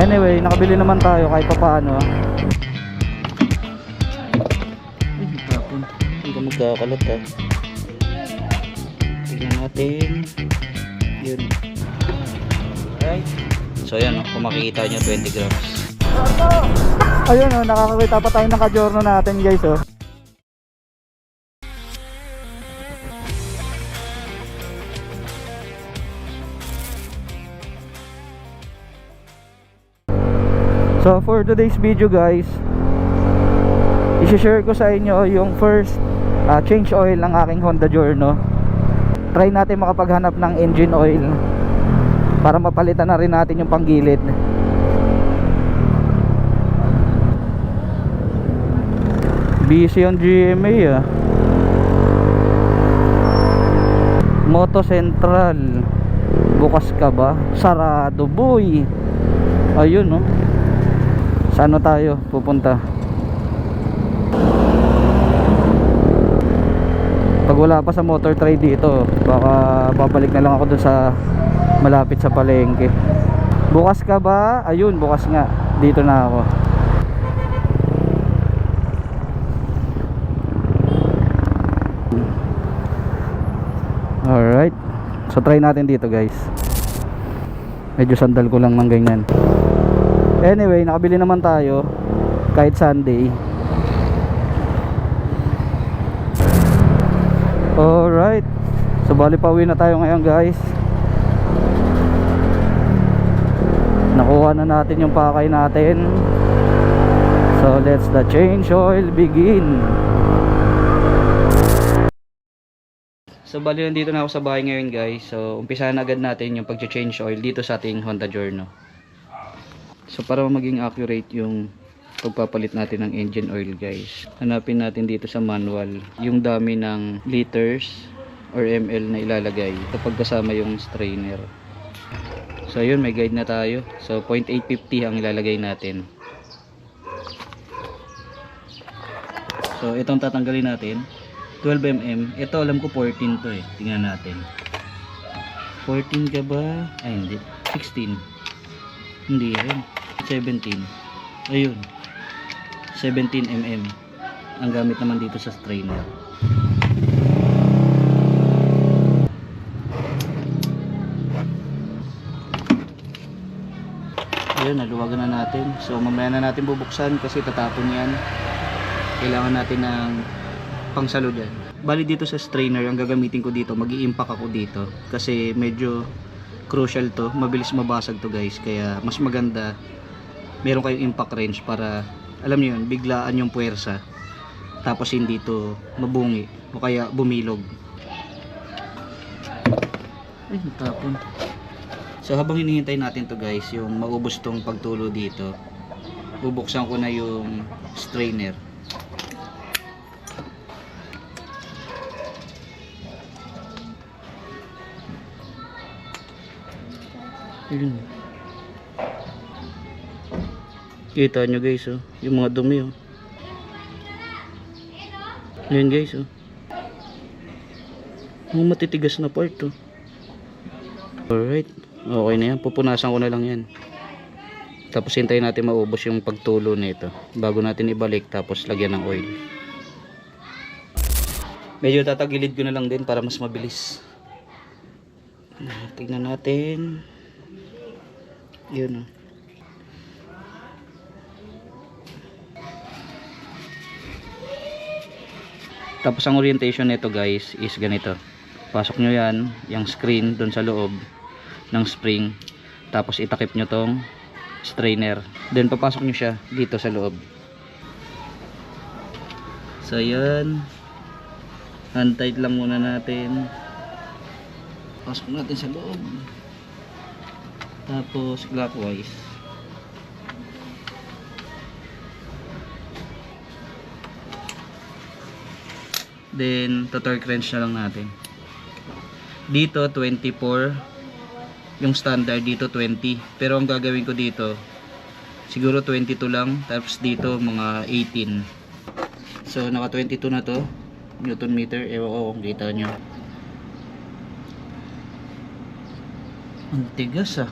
Anyway, nakabili naman tayo kahit pa paano. Ay, tapon. Hindi ka magkakalat ha. Tignan natin. Yun. Alright. So yan, kung makikita nyo, 20 grams. Ayun oh, nakakakita pa tayo ng ka-journal natin guys oh. So for today's video guys, i-share ko sa inyo yung first change oil ng aking Honda Giorno. Try natin makapaghanap ng engine oil para mapalitan na rin natin yung panggilid. Busy yung GMA ah. Moto Central, bukas ka ba? Sarado boy. Ayun no. Saan tayo pupunta? Pag wala pa sa motor trade dito, baka babalik na lang ako dun sa malapit sa palengke. Bukas ka ba? Ayun, bukas nga. Dito na ako. Alright. So try natin dito guys. Medyo sandal ko lang ng ganyan. Anyway, nakabili naman tayo kahit Sunday. Alright. So bali pauwi na tayo ngayon guys. Nakuha na natin yung pakay natin. So let's the change oil begin. So bali nandito na ako sa bahay ngayon guys. So umpisahan agad natin yung pag-change oil dito sa ating Honda Giorno. So para maging accurate yung pagpapalit natin ng engine oil guys, hanapin natin dito sa manual yung dami ng liters or ml na ilalagay kapag kasama yung strainer. So yun, may guide na tayo. So 0.850 ang ilalagay natin. So itong tatanggalin natin 12 mm. Ito alam ko 14 to eh. Tingnan natin. 14 ka ba? Ay hindi. 16. Hindi rin. 17. Ayun. 17 mm. Ang gamit naman dito sa strainer. Ayun, naluwagan na natin. So mamaya na natin bubuksan kasi tatapon yan. Kailangan natin ng pangsalo dyan. Bali dito sa strainer, ang gagamitin ko dito, mag-i-impact ako dito kasi medyo crucial to, mabilis mabasag to guys. Kaya mas maganda meron kayong impact range para alam niyo yun, biglaan yung puwersa tapos hindi to mabungi o kaya bumilog. Ay, natapon. So habang hinihintay natin to guys, yung maubos tong pagtulo dito, bubuksan ko na yung strainer. Ayun. Kita nyo guys oh, yung mga dumi oh. Ayan guys oh. Mga matitigas na part oh. Alright, okay na yan, pupunasan ko na lang yan. Tapos hintayin natin maubos yung pagtulo nito bago natin ibalik, tapos lagyan ng oil. Medyo tatagilid ko na lang din para mas mabilis. Tignan natin. Yun oh. Tapos ang orientation nito guys is ganito. Pasok nyo yan, yung screen doon sa loob ng spring. Tapos itakip nyo tong strainer. Then papasok nyo siya dito sa loob. So yan. Hand tight lang muna natin. Pasok natin sa loob. Tapos clockwise. Then to-torque wrench na lang natin. Dito 24 yung standard, dito 20. Pero ang gagawin ko dito siguro 22 lang, tapos dito mga 18. So naka 22 na to Newton meter. Ewan ko kung kita nyo. Ang tigas ah.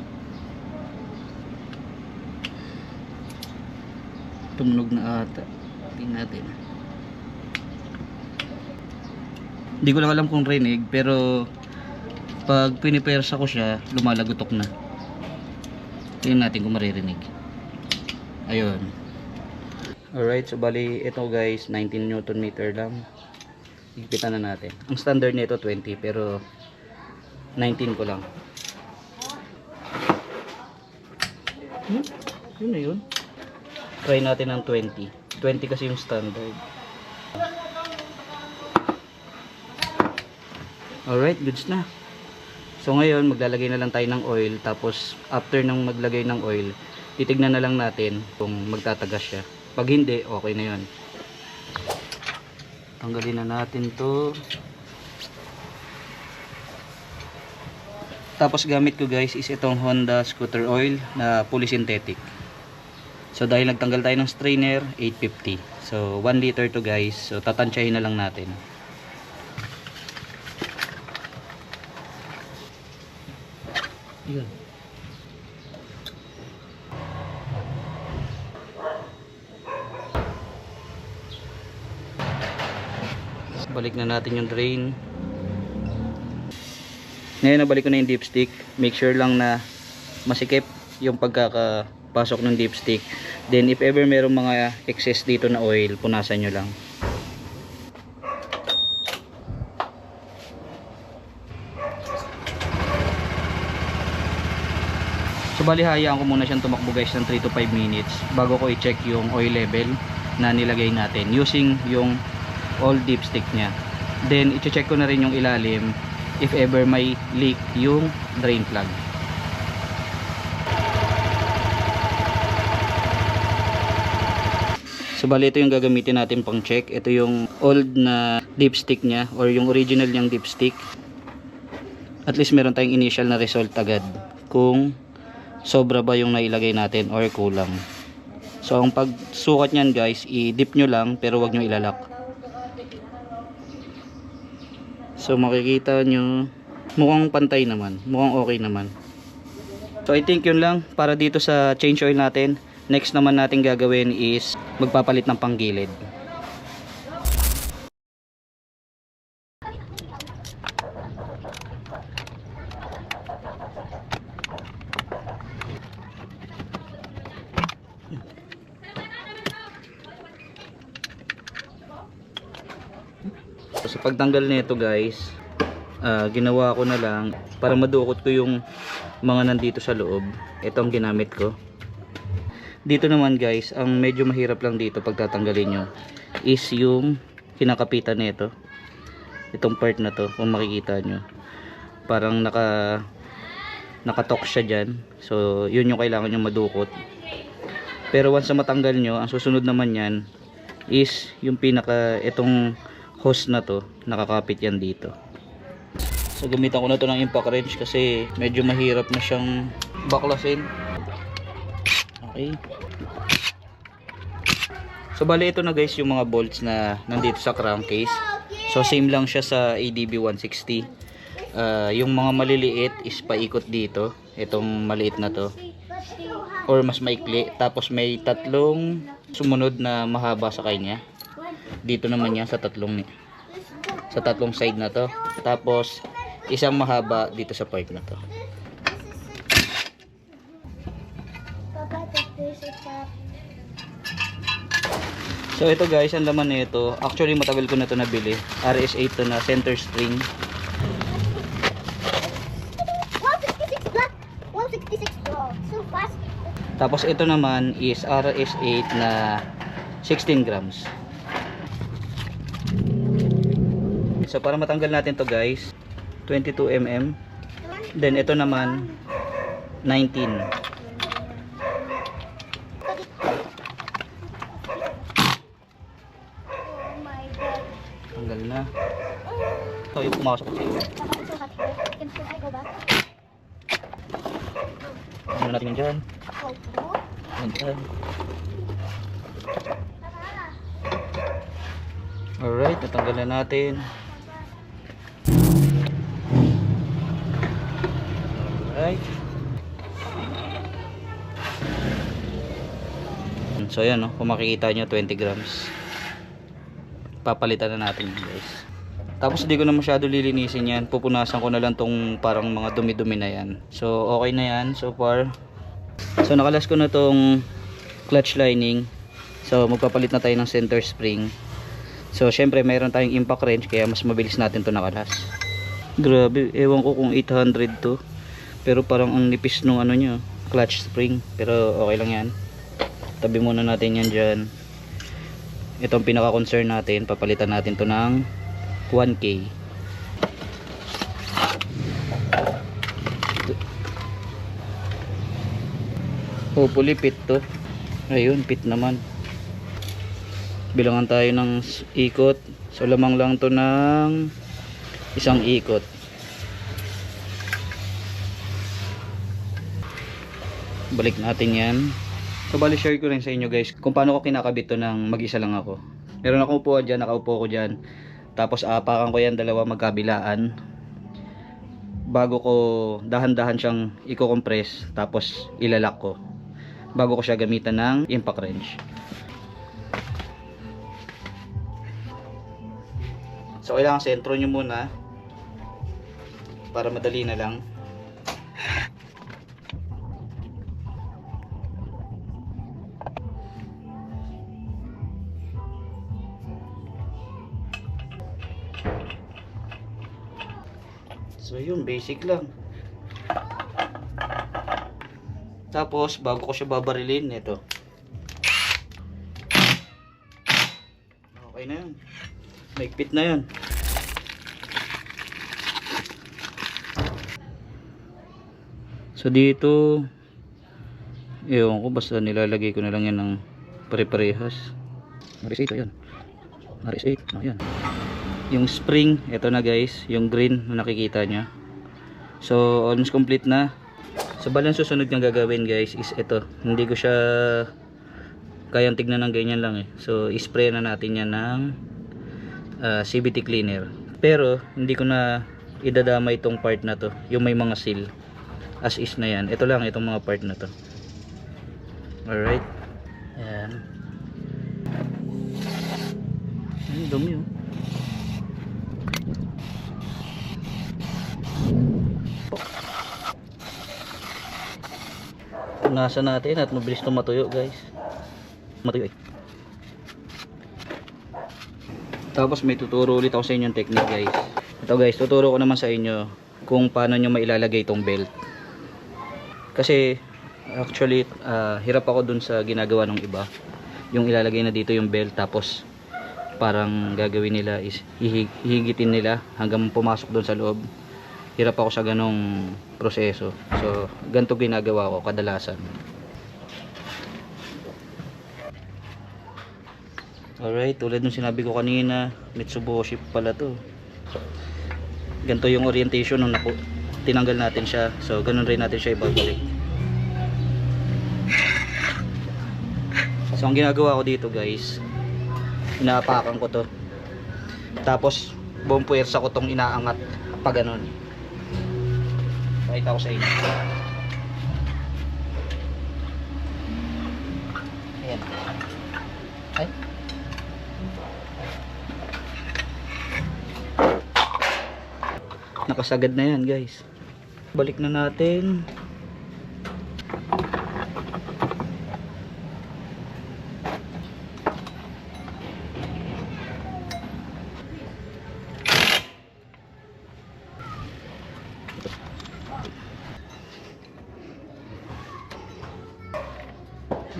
Tumunog na ata. Tingnan natin. Hindi ko lang alam kung rinig, pero pag pinipersa ko siya, lumalagotok na. Tingnan natin kung maririnig. Ayun. Alright, so bali ito guys, 19 Newton meter lang. Higpitan na natin. Ang standard nito 20, pero 19 ko lang. Yun na yun. Try natin ng 20. 20 kasi yung standard. Alright, goods na. So ngayon, maglalagay na lang tayo ng oil. Tapos, after ng maglagay ng oil, titignan na lang natin kung magtatagas siya. Pag hindi, okay na yun. Tanggalin na natin to. Tapos gamit ko guys is itong Honda scooter oil na fully synthetic. So dahil nagtanggal tayo ng strainer, 850. So 1 liter to guys. So tatansyahin na lang natin. Yun. Balik na natin yung drain. Ngayon nabalik ko na yung dipstick. Make sure lang na masikip yung pagkakapasok ng dipstick. Then if ever merong mga excess dito na oil, punasan nyo lang. So bali hayaan ko muna siyang tumakbo guys ng 3 to 5 minutes bago ko i-check yung oil level na nilagay natin using yung old dipstick niya. Then i-check ko na rin yung ilalim if ever may leak yung drain plug. So bali ito yung gagamitin natin pang check. Ito yung old na dipstick niya or yung original niyang dipstick. At least meron tayong initial na result agad kung sobra ba yung nailagay natin or kulang. So ang pagsukat niyan guys, i-dip nyo lang pero wag nyo ilalak. So makikita nyo mukhang pantay naman, mukhang okay naman. So I think yun lang para dito sa change oil natin. Next naman natin gagawin is magpapalit ng panggilid. So pagtanggal nito guys, ginawa ko na lang para madukot ko yung mga nandito sa loob. Ito ang ginamit ko. Dito naman guys, ang medyo mahirap lang dito pagtatanggalin nyo is yung kinakapitan nito. Itong part na to, kung makikita nyo, parang nakatok siya dyan. So yun yung kailangan nyo madukot. Pero once na matanggal nyo, ang susunod naman yan is yung itong hose na to, nakakapit yan dito. So gamitan ko na to ng impact wrench kasi medyo mahirap na siyang baklasin. Okay. So bali ito na guys yung mga bolts na nandito sa crankcase. So same lang siya sa ADB 160. Yung mga maliliit is paikot dito. Itong maliit na to or mas maikli. Tapos may tatlong sumunod na mahaba sa kanya. Dito naman yan sa tatlong side na to. Tapos isang mahaba dito sa part na to. So ito guys, ang laman nito, actually matagal ko na to nabili. RS8 to na center string. 166 black, 166 black. So fast. Tapos ito naman is RS8 na 16 grams. So para matanggal natin to guys, 22 mm. Then ito naman 19. Tanggal na. So yung pumasok ko. Ano natin yun dyan? Dyan. Alright, natanggal na natin. Alright. So ayan, no, kung makikita nyo 20 grams. Papalitan na natin yun, guys. Tapos hindi ko na masyado lilinisin yan. Pupunasan ko na lang tong parang mga dumi-dumi na yan. So okay na yan so far. So nakalas ko na tong clutch lining. So magpapalit na tayo ng center spring. So syempre mayroon tayong impact wrench, kaya mas mabilis natin to nakalas. Grabe, ewan ko kung 800 to. Pero parang ang nipis nung ano nyo, clutch spring. Pero okay lang yan. Tabi muna natin yan dyan. Ito ang pinaka concern natin. Papalitan natin to ng 1K. Hopefully pit to. Ayun, pit naman. Bilangan tayo ng ikot. So lamang lang to ng isang ikot. Balik natin yan. So bali share ko rin sa inyo guys kung paano ko kinakabit to ng mag-isa lang ako. Meron akong upuan dyan, nakaupo ko dyan. Tapos apakan ko yan dalawa magkabilaan. Bago ko dahan-dahan siyang i-compress, tapos ilalak ko. Bago ko siya gamitan ng impact wrench. So kailangan sentro nyo muna para madali na lang. So yun, basic lang. Tapos bago ko siya babarilin, ito. Okay na yun. Maigpit na yun. So dito, ewan ko, basta nilalagay ko na lang yan ng pare-parehas. RS8, ayan. RS8, ayan. Yung spring, ito na guys, yung green na nakikita nyo. So almost complete na. So bali ang susunod niyang gagawin guys is ito. Hindi ko siya kayang tignan ng ganyan lang eh. So ispray na natin yan ng CVT cleaner. Pero hindi ko na idadama itong part na to, yung may mga seal. As is na yan. Ito lang, itong mga part na to. Alright. Ayan. Ang dumi oh. Punasan natin at mabilis na matuyo guys. Matuyo eh. Tapos may tuturo ulit ako sa inyong technique guys. Ito guys, tuturo ko naman sa inyo kung paano nyo mailalagay itong belt. Kasi actually hirap ako dun sa ginagawa ng iba. Yung ilalagay na dito yung belt, tapos parang gagawin nila is hihigitin nila hanggang pumasok dun sa loob. Hirap ako sa ganong proseso. So ganito ginagawa ko kadalasan. Alright, tulad nung sinabi ko kanina, Mitsubishi pala to. Ganito yung orientation nung tinanggal natin siya. So ganun rin natin siya ibabalik. So ang ginagawa ko dito guys, inaapakan ko to. Tapos buong puwersa ko tong inaangat pa ganun. Pakita ko sa inyo. Ayan. Ay. Nakasagad na yan guys. Balik na natin.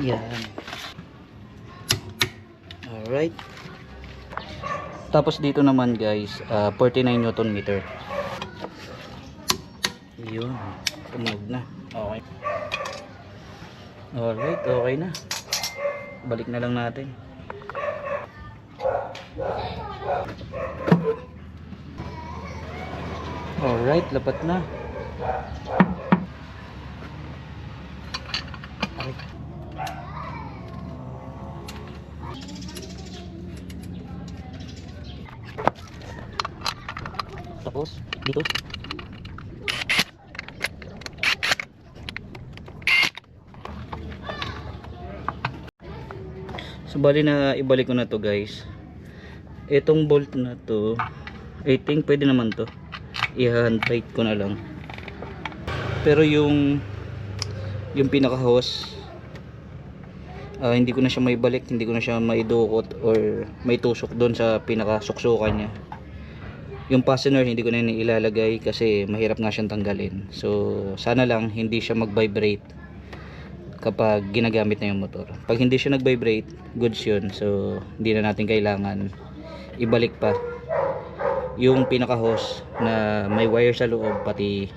Yan. Alright. Tapos dito naman guys, 49 Newton meter. Yun, tumunog na. Okay. Alright, okay na. Balik na lang natin. Alright, lapat na. Alright. Tapos, dito. So bali na ibalik ko na to guys. Itong bolt na to, I think pwede naman to. I-hand tight ko na lang. Pero yung pinaka hose, hindi ko na siya maibalik, hindi ko na siya maidukot or may tusok doon sa pinaka suksukan niya. Yung fastener hindi ko na ilalagay kasi mahirap nga siyang tanggalin. So sana lang hindi siya mag-vibrate kapag ginagamit na yung motor. Pag hindi siya nag-vibrate, goods yun. So hindi na natin kailangan ibalik pa yung pinaka hose na may wire sa loob pati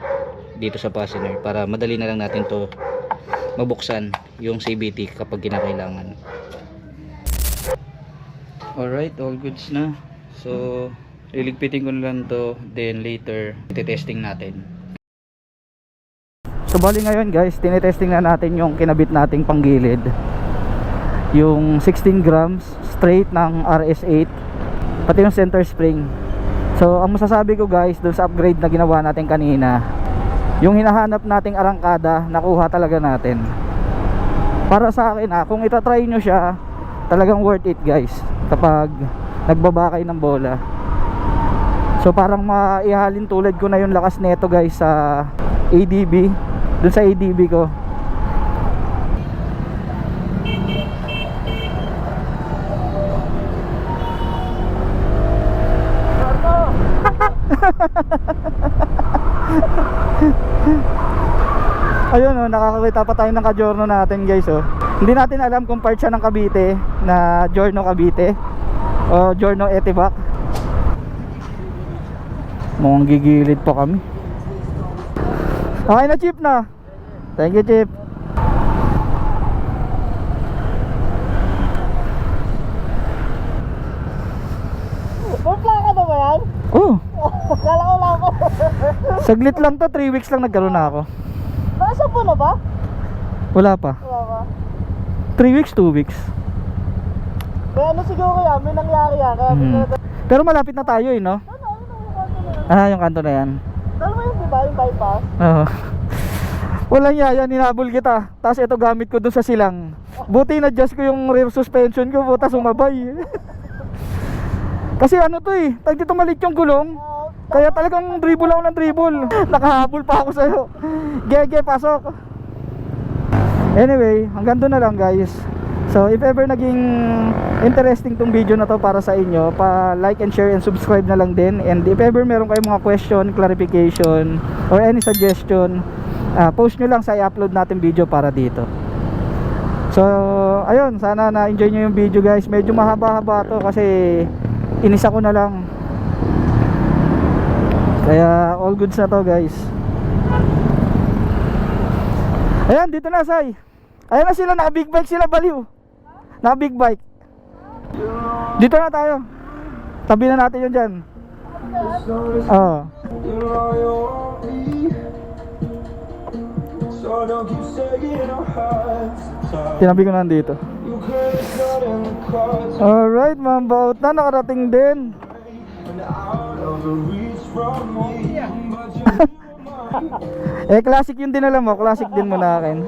dito sa fastener para madali na lang natin to mabuksan yung CVT kapag kinakailangan. Alright, all goods na. So liligpitin ko na lang to, then later iti-testing natin. So bali ngayon guys, tinetesting na natin yung kinabit nating panggilid, yung 16 grams straight ng RS8 pati yung center spring. So ang masasabi ko guys, dun sa upgrade na ginawa natin kanina, yung hinahanap nating arangkada nakuha talaga natin. Para sa akin kung itatry nyo siya, talagang worth it guys kapag nagbaba kayo ng bola. So parang maihalin tulad ko na yung lakas neto guys sa ADB, dun sa ADB ko. Ayun nakakakita pa tayo ng ka-Giorno natin guys Hindi natin alam kung part siya ng Cavite, na Giorno Cavite o Giorno Etivac. Mukhang gigilid pa kami. Okay na Chip na. Thank you Chip. Plaka na ba yan? Oh, Kala ko lang ako. saglit lang to, 3 weeks lang nagkaroon na ako. Nasa po na ba? Wala pa. Wala ba? 3 weeks, 2 weeks. May ano siguro yan, may nangyari yan. Kaya Pero malapit na tayo no? Yung kanto na yan. Dalawa yun diba, yung bypass? Oo. Walang yaya, ninabol kita. Tapos ito gamit ko dun sa silang. Buti na-adjust ko yung rear suspension ko, buta sumabay. Kasi ano to dito malit yung gulong. Kaya talagang dribble ako ng dribble. Nakahabol pa ako sa'yo. Gege, pasok. Anyway, hanggang doon na lang guys. So if ever naging interesting tong video na to para sa inyo, pa-like and share and subscribe na lang din. And if ever meron kayong mga question, clarification, or any suggestion, post nyo lang sa i-upload natin video para dito. So ayun, sana na-enjoy nyo yung video guys. Medyo mahaba-haba to kasi inisa ko na lang. Kaya all goods na to guys. Ayan, dito na Sai. Ayan na sila, naka big bike sila, baliw. Naka big bike. Dito na tayo. Tabi na natin yun dyan. Oo. Tinabi ko na dito. Alright, mambaut na, nakarating din. Classic yung dinala mo, classic din mo na akin.